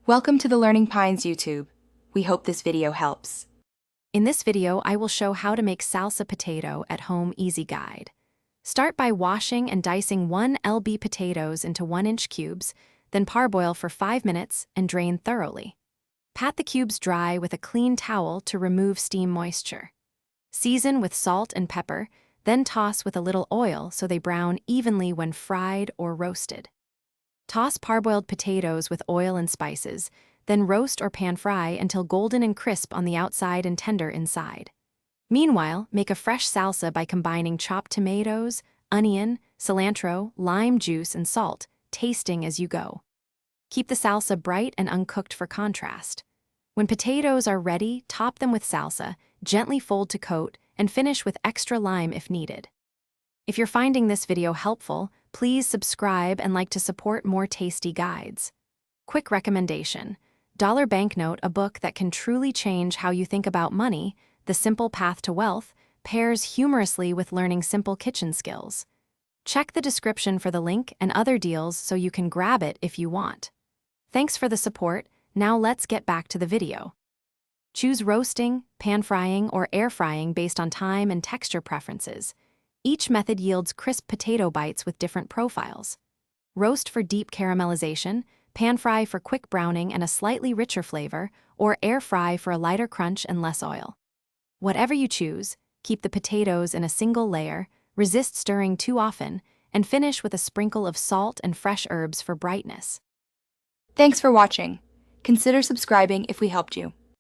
Welcome to the Learning Pines YouTube. We hope this video helps. In this video, I will show how to make salsa potato at home easy guide. Start by washing and dicing 1 lb potatoes into 1-inch cubes, then parboil for 5 minutes and drain thoroughly. Pat the cubes dry with a clean towel to remove steam moisture. Season with salt and pepper, then toss with a little oil so they brown evenly when fried or roasted. Toss parboiled potatoes with oil and spices, then roast or pan-fry until golden and crisp on the outside and tender inside. Meanwhile, make a fresh salsa by combining chopped tomatoes, onion, cilantro, lime juice, and salt, tasting as you go. Keep the salsa bright and uncooked for contrast. When potatoes are ready, top them with salsa, gently fold to coat, and finish with extra lime if needed. If you're finding this video helpful, please subscribe and like to support more tasty guides. Quick recommendation: Dollar Banknote, a book that can truly change how you think about money, The Simple Path to Wealth, pairs humorously with learning simple kitchen skills. Check the description for the link and other deals so you can grab it if you want. Thanks for the support. Now let's get back to the video. Choose roasting, pan-frying, or air-frying based on time and texture preferences. Each method yields crisp potato bites with different profiles. Roast for deep caramelization, pan-fry for quick browning and a slightly richer flavor, or air-fry for a lighter crunch and less oil. Whatever you choose, keep the potatoes in a single layer, resist stirring too often, and finish with a sprinkle of salt and fresh herbs for brightness. Thanks for watching. Consider subscribing if we helped you.